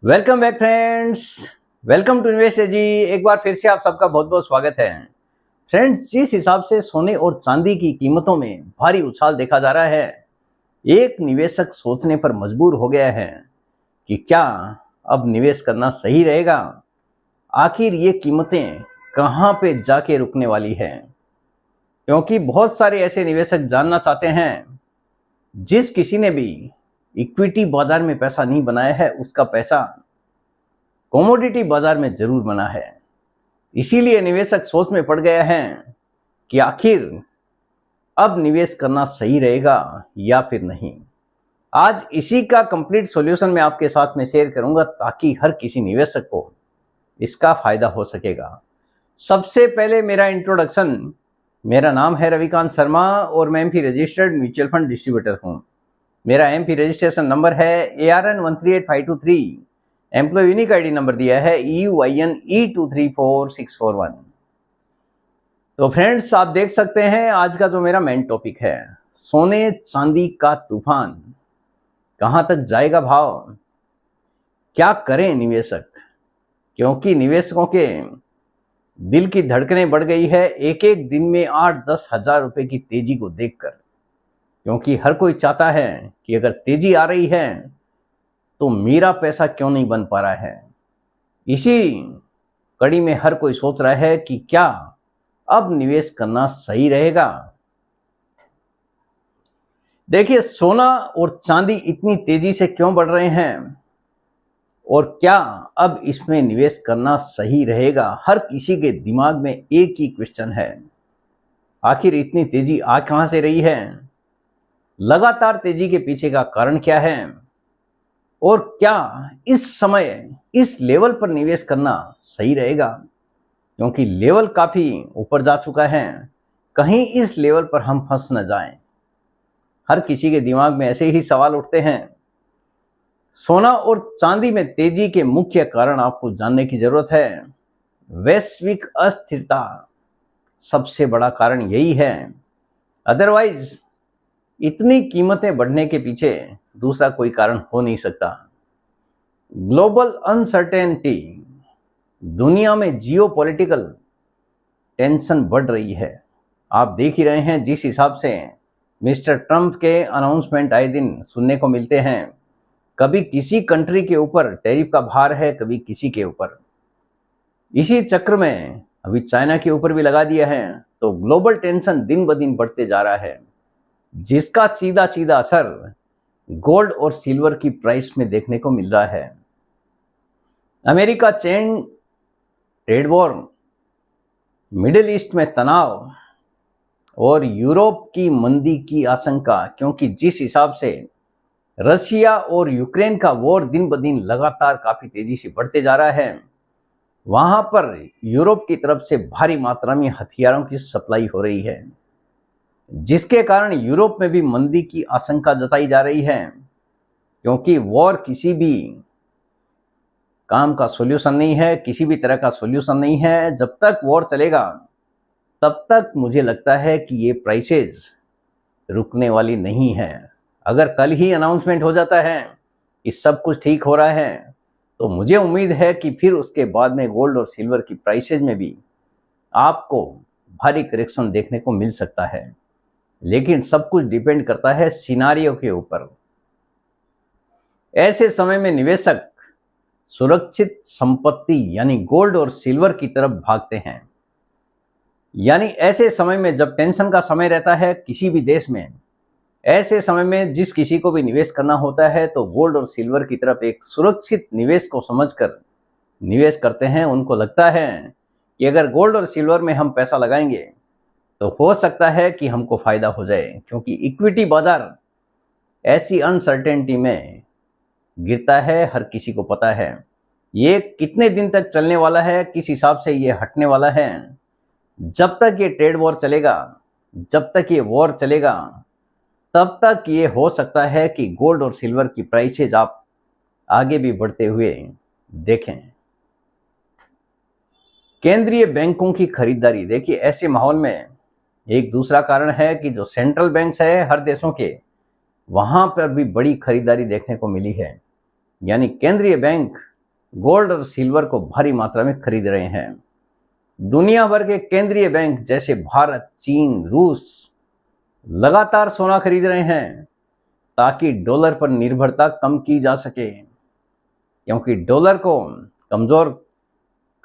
Welcome back friends. Welcome to invest ji. एक बार फिर से आप सबका बहुत बहुत स्वागत है। फ्रेंड्स, जिस हिसाब से सोने और चांदी की कीमतों में भारी उछाल देखा जा रहा है, एक निवेशक सोचने पर मजबूर हो गया है कि क्या अब निवेश करना सही रहेगा। आखिर ये कीमतें कहाँ पे जाके रुकने वाली है, क्योंकि बहुत सारे ऐसे निवेशक जानना चाहते हैं जिस किसी ने भी इक्विटी बाजार में पैसा नहीं बनाया है, उसका पैसा कमोडिटी बाजार में जरूर बना है। इसीलिए निवेशक सोच में पड़ गया है कि आखिर अब निवेश करना सही रहेगा या फिर नहीं। आज इसी का कंप्लीट सॉल्यूशन मैं आपके साथ में शेयर करूंगा ताकि हर किसी निवेशक को इसका फायदा हो सकेगा। सबसे पहले मेरा इंट्रोडक्शन। मेरा नाम है रविकांत शर्मा और मैं MP registered mutual fund distributor हूं। मेरा एमपी रजिस्ट्रेशन नंबर है ARN138523। Employ unique ID number दिया है EUINE234641। तो फ्रेंड्स, आप देख सकते हैं आज का जो मेरा मेन टॉपिक है, सोने चांदी का तूफान। कहां तक जाएगा भाव, क्या करें निवेशक, क्योंकि निवेशकों के दिल की धड़कनें बढ़ गई है एक एक दिन में 8-10 हजार रुपए की तेजी को देखकर। क्योंकि हर कोई चाहता है कि अगर तेजी आ रही है तो मेरा पैसा क्यों नहीं बन पा रहा है। इसी कड़ी में हर कोई सोच रहा है कि क्या अब निवेश करना सही रहेगा। देखिए, सोना और चांदी इतनी तेजी से क्यों बढ़ रहे हैं और क्या अब इसमें निवेश करना सही रहेगा, हर किसी के दिमाग में एक ही क्वेश्चन है। आखिर इतनी तेजी आ कहां से रही है, लगातार तेजी के पीछे का कारण क्या है और क्या इस समय इस लेवल पर निवेश करना सही रहेगा, क्योंकि लेवल काफी ऊपर जा चुका है। कहीं इस लेवल पर हम फंस न जाएं। हर किसी के दिमाग में ऐसे ही सवाल उठते हैं। सोना और चांदी में तेजी के मुख्य कारण आपको जानने की जरूरत है। वैश्विक अस्थिरता सबसे बड़ा कारण यही है। अदरवाइज इतनी कीमतें बढ़ने के पीछे दूसरा कोई कारण हो नहीं सकता। ग्लोबल अनसर्टेनिटी, दुनिया में जियोपॉलिटिकल टेंशन बढ़ रही है। आप देख ही रहे हैं जिस हिसाब से मिस्टर ट्रंप के अनाउंसमेंट आए दिन सुनने को मिलते हैं। कभी किसी कंट्री के ऊपर टैरिफ का भार है, कभी किसी के ऊपर। इसी चक्र में अभी चाइना के ऊपर भी लगा दिया है। तो ग्लोबल टेंशन दिन ब दिन बढ़ते जा रहा है, जिसका सीधा सीधा असर गोल्ड और सिल्वर की प्राइस में देखने को मिल रहा है। अमेरिका चीन ट्रेड वॉर, मिडिल ईस्ट में तनाव और यूरोप की मंदी की आशंका, क्योंकि जिस हिसाब से रशिया और यूक्रेन का वॉर दिन ब दिन लगातार काफी तेजी से बढ़ते जा रहा है, वहां पर यूरोप की तरफ से भारी मात्रा में हथियारों की सप्लाई हो रही है, जिसके कारण यूरोप में भी मंदी की आशंका जताई जा रही है। क्योंकि वॉर किसी भी काम का सॉल्यूशन नहीं है, किसी भी तरह का सॉल्यूशन नहीं है। जब तक वॉर चलेगा तब तक मुझे लगता है कि ये प्राइसेस रुकने वाली नहीं है। अगर कल ही अनाउंसमेंट हो जाता है कि सब कुछ ठीक हो रहा है, तो मुझे उम्मीद है कि फिर उसके बाद में गोल्ड और सिल्वर की प्राइसेज में भी आपको भारी करेक्शन देखने को मिल सकता है। लेकिन सब कुछ डिपेंड करता है सिनारियो के ऊपर। ऐसे समय में निवेशक सुरक्षित संपत्ति यानी गोल्ड और सिल्वर की तरफ भागते हैं। यानी ऐसे समय में जब टेंशन का समय रहता है किसी भी देश में, ऐसे समय में जिस किसी को भी निवेश करना होता है तो गोल्ड और सिल्वर की तरफ एक सुरक्षित निवेश को समझकर निवेश करते हैं। उनको लगता है कि अगर गोल्ड और सिल्वर में हम पैसा लगाएंगे तो हो सकता है कि हमको फायदा हो जाए, क्योंकि इक्विटी बाजार ऐसी अनसर्टेनिटी में गिरता है। हर किसी को पता है ये कितने दिन तक चलने वाला है, किस हिसाब से ये हटने वाला है। जब तक ये ट्रेड वॉर चलेगा, जब तक ये वॉर चलेगा, तब तक ये हो सकता है कि गोल्ड और सिल्वर की प्राइसेज आप आगे भी बढ़ते हुए देखें। केंद्रीय बैंकों की खरीदारी, देखिए ऐसे माहौल में एक दूसरा कारण है कि जो सेंट्रल बैंक्स है हर देशों के, वहां पर भी बड़ी खरीदारी देखने को मिली है। यानी केंद्रीय बैंक गोल्ड और सिल्वर को भारी मात्रा में खरीद रहे हैं। दुनिया भर के केंद्रीय बैंक जैसे भारत, चीन, रूस लगातार सोना खरीद रहे हैं ताकि डॉलर पर निर्भरता कम की जा सके, क्योंकि डॉलर को कमजोर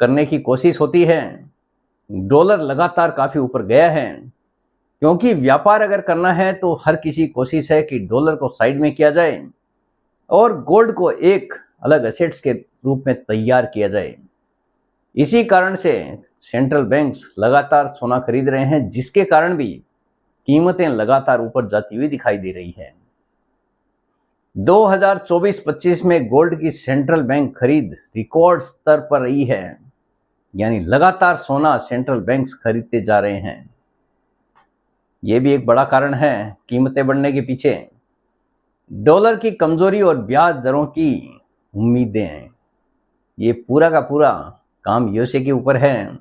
करने की कोशिश होती है। डॉलर लगातार काफी ऊपर गया है, क्योंकि व्यापार अगर करना है तो हर किसी की कोशिश है कि डॉलर को साइड में किया जाए और गोल्ड को एक अलग एसेट्स के रूप में तैयार किया जाए। इसी कारण से सेंट्रल बैंक्स लगातार सोना खरीद रहे हैं, जिसके कारण भी कीमतें लगातार ऊपर जाती हुई दिखाई दे रही है। 2024-25 में गोल्ड की सेंट्रल बैंक खरीद रिकॉर्ड स्तर पर रही है, यानी लगातार सोना सेंट्रल बैंक्स खरीदते जा रहे हैं। यह भी एक बड़ा कारण है कीमतें बढ़ने के पीछे। डॉलर की कमजोरी और ब्याज दरों की उम्मीदें, ये पूरा का पूरा काम यूएसए के ऊपर है।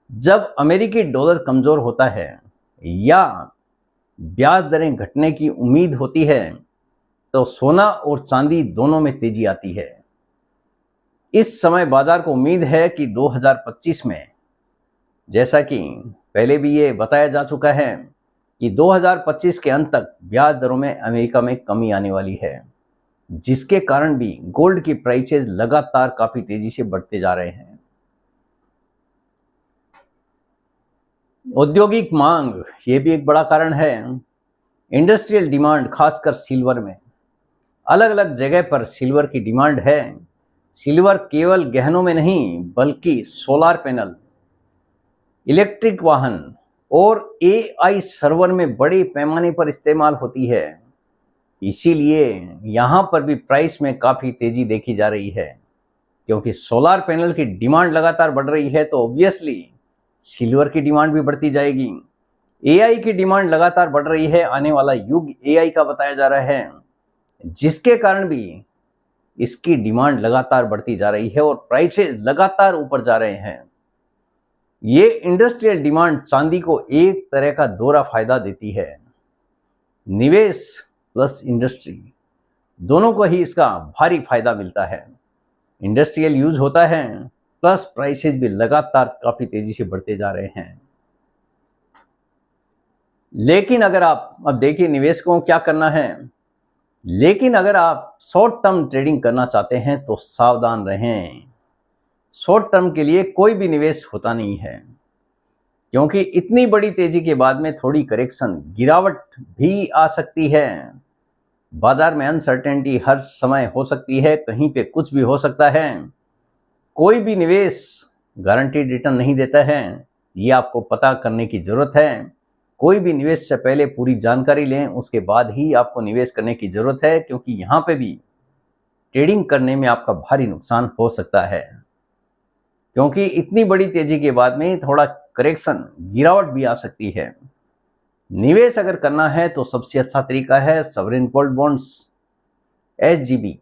जब अमेरिकी डॉलर कमजोर होता है या ब्याज दरें घटने की उम्मीद होती है तो सोना और चांदी दोनों में तेजी आती है। इस समय बाजार को उम्मीद है कि 2025 में, जैसा कि पहले भी ये बताया जा चुका है, कि 2025 के अंत तक ब्याज दरों में अमेरिका में कमी आने वाली है, जिसके कारण भी गोल्ड की प्राइसेस लगातार काफी तेजी से बढ़ते जा रहे हैं। औद्योगिक मांग, ये भी एक बड़ा कारण है। इंडस्ट्रियल डिमांड, खासकर सिल्वर में, अलग अलग जगह पर सिल्वर की डिमांड है। सिल्वर केवल गहनों में नहीं बल्कि सोलर पैनल, इलेक्ट्रिक वाहन और एआई सर्वर में बड़े पैमाने पर इस्तेमाल होती है। इसीलिए यहाँ पर भी प्राइस में काफ़ी तेजी देखी जा रही है, क्योंकि सोलर पैनल की डिमांड लगातार बढ़ रही है तो ऑब्वियसली सिल्वर की डिमांड भी बढ़ती जाएगी। एआई की डिमांड लगातार बढ़ रही है, आने वाला युग एआई का बताया जा रहा है, जिसके कारण भी इसकी डिमांड लगातार बढ़ती जा रही है और प्राइसेस लगातार ऊपर जा रहे हैं। ये इंडस्ट्रियल डिमांड चांदी को एक तरह का दोहरा फायदा देती है। निवेश प्लस इंडस्ट्री, दोनों को ही इसका भारी फायदा मिलता है। इंडस्ट्रियल यूज होता है प्लस प्राइसेस भी लगातार काफी तेजी से बढ़ते जा रहे हैं। लेकिन अगर आप, अब देखिए निवेशकों को क्या करना है, लेकिन अगर आप शॉर्ट टर्म ट्रेडिंग करना चाहते हैं तो सावधान रहें। शॉर्ट टर्म के लिए कोई भी निवेश होता नहीं है, क्योंकि इतनी बड़ी तेजी के बाद में थोड़ी करेक्शन, गिरावट भी आ सकती है। बाजार में अनसर्टेनिटी हर समय हो सकती है, कहीं पे कुछ भी हो सकता है। कोई भी निवेश गारंटीड रिटर्न नहीं देता है, ये आपको पता करने की जरूरत है। कोई भी निवेश से पहले पूरी जानकारी लें, उसके बाद ही आपको निवेश करने की जरूरत है, क्योंकि यहाँ पे भी ट्रेडिंग करने में आपका भारी नुकसान हो सकता है, क्योंकि इतनी बड़ी तेजी के बाद में थोड़ा करेक्शन, गिरावट भी आ सकती है। निवेश अगर करना है तो सबसे अच्छा तरीका है sovereign gold bonds, SGB,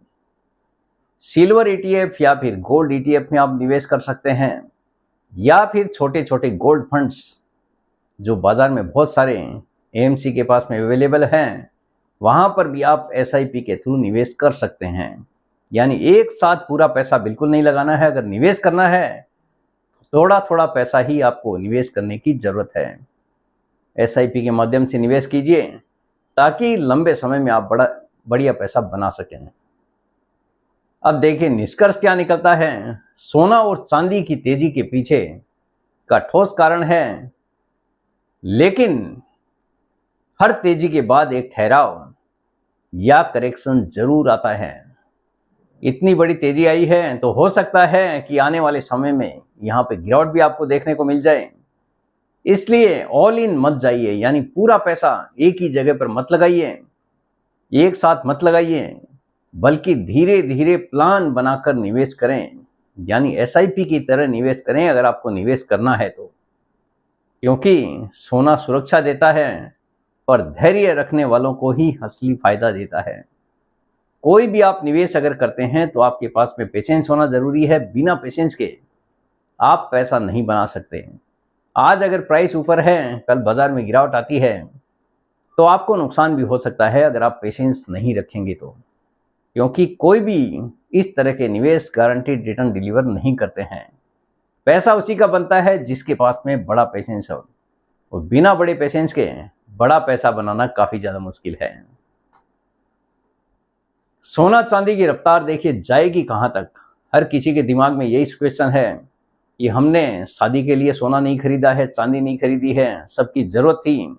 silver ETF या फिर गोल्ड ईटीएफ में आप निवेश कर सकते हैं, या फिर छोटे छोटे गोल्ड फंड्स जो बाजार में बहुत सारे एएमसी के पास में अवेलेबल हैं, वहां पर भी आप एसआईपी के थ्रू निवेश कर सकते हैं। यानी एक साथ पूरा पैसा बिल्कुल नहीं लगाना है। अगर निवेश करना है तो थोड़ा थोड़ा पैसा ही आपको निवेश करने की जरूरत है। एसआईपी के माध्यम से निवेश कीजिए ताकि लंबे समय में आप बढ़िया पैसा बना सकें। अब देखिए निष्कर्ष क्या निकलता है। सोना और चांदी की तेजी के पीछे का ठोस कारण है, लेकिन हर तेजी के बाद एक ठहराव या करेक्शन जरूर आता है। इतनी बड़ी तेजी आई है तो हो सकता है कि आने वाले समय में यहाँ पे गिरावट भी आपको देखने को मिल जाए। इसलिए ऑल इन मत जाइए, यानी पूरा पैसा एक ही जगह पर मत लगाइए, एक साथ मत लगाइए, बल्कि धीरे धीरे प्लान बनाकर निवेश करें। यानी एसआईपी की तरह निवेश करें अगर आपको निवेश करना है तो, क्योंकि सोना सुरक्षा देता है और धैर्य रखने वालों को ही असली फायदा देता है। कोई भी आप निवेश अगर करते हैं तो आपके पास में पेशेंस होना जरूरी है। बिना पेशेंस के आप पैसा नहीं बना सकते। आज अगर प्राइस ऊपर है, कल बाजार में गिरावट आती है तो आपको नुकसान भी हो सकता है अगर आप पेशेंस नहीं रखेंगे तो। क्योंकि कोई भी इस तरह के निवेश गारंटीड रिटर्न डिलीवर नहीं करते हैं। पैसा उसी का बनता है जिसके पास में बड़ा पेशेंस हो, और बिना बड़े पेशेंस के बड़ा पैसा बनाना काफी ज्यादा मुश्किल है। सोना चांदी की रफ्तार देखिए जाएगी कहां तक। हर किसी के दिमाग में यही क्वेश्चन है कि हमने शादी के लिए सोना नहीं खरीदा है, चांदी नहीं खरीदी है, सबकी जरूरत थी,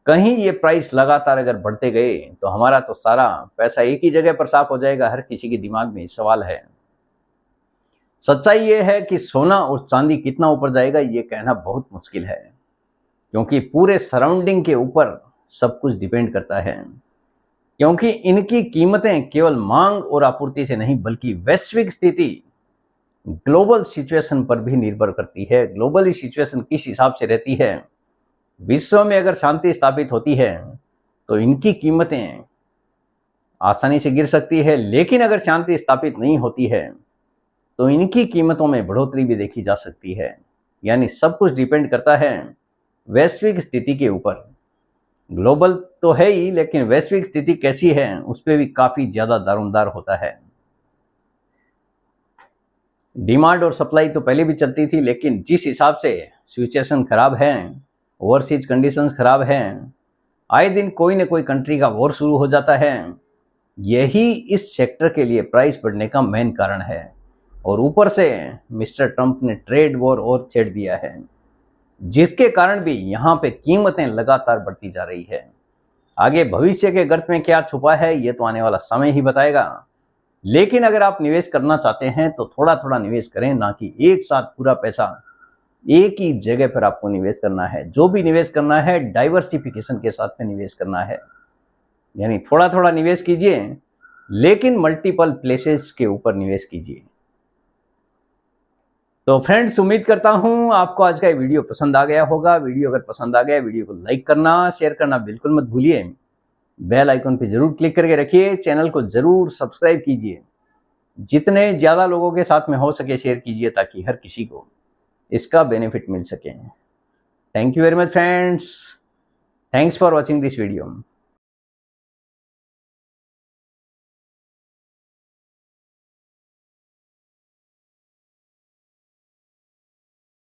कहीं ये प्राइस लगातार अगर बढ़ते गए तो हमारा तो सारा पैसा एक ही जगह पर साफ हो जाएगा। हर किसी के दिमाग में सवाल है। सच्चाई ये है कि सोना और चांदी कितना ऊपर जाएगा ये कहना बहुत मुश्किल है, क्योंकि पूरे सराउंडिंग के ऊपर सब कुछ डिपेंड करता है। क्योंकि इनकी कीमतें केवल मांग और आपूर्ति से नहीं बल्कि वैश्विक स्थिति, ग्लोबल सिचुएशन पर भी निर्भर करती है। ग्लोबल सिचुएशन किस हिसाब से रहती है, विश्व में अगर शांति स्थापित होती है तो इनकी कीमतें आसानी से गिर सकती है, लेकिन अगर शांति स्थापित नहीं होती है तो इनकी कीमतों में बढ़ोतरी भी देखी जा सकती है। यानी सब कुछ डिपेंड करता है वैश्विक स्थिति के ऊपर। ग्लोबल तो है ही, लेकिन वैश्विक स्थिति कैसी है उस पर भी काफी ज्यादा दारोमदार होता है। डिमांड और सप्लाई तो पहले भी चलती थी, लेकिन जिस हिसाब से सिचुएशन खराब है, ओवरसीज कंडीशंस खराब हैं, आए दिन कोई ना कोई कंट्री का वॉर शुरू हो जाता है, यही इस सेक्टर के लिए प्राइस बढ़ने का मेन कारण है। और ऊपर से मिस्टर ट्रंप ने ट्रेड वॉर और छेड़ दिया है, जिसके कारण भी यहाँ पे कीमतें लगातार बढ़ती जा रही है। आगे भविष्य के गर्त में क्या छुपा है ये तो आने वाला समय ही बताएगा। लेकिन अगर आप निवेश करना चाहते हैं तो थोड़ा थोड़ा निवेश करें, ना कि एक साथ पूरा पैसा एक ही जगह पर आपको निवेश करना है। जो भी निवेश करना है डाइवर्सिफिकेशन के साथ में निवेश करना है, यानी थोड़ा थोड़ा निवेश कीजिए, लेकिन मल्टीपल प्लेसेस के ऊपर निवेश कीजिए। तो फ्रेंड्स, उम्मीद करता हूं आपको आज का ये वीडियो पसंद आ गया होगा। वीडियो अगर पसंद आ गया, वीडियो को लाइक करना, शेयर करना बिल्कुल मत भूलिए। बेल आइकन पे जरूर क्लिक करके रखिए, चैनल को जरूर सब्सक्राइब कीजिए। जितने ज़्यादा लोगों के साथ में हो सके शेयर कीजिए, ताकि हर किसी को इसका बेनिफिट मिल सके। Thank you very much friends, thanks for watching this video.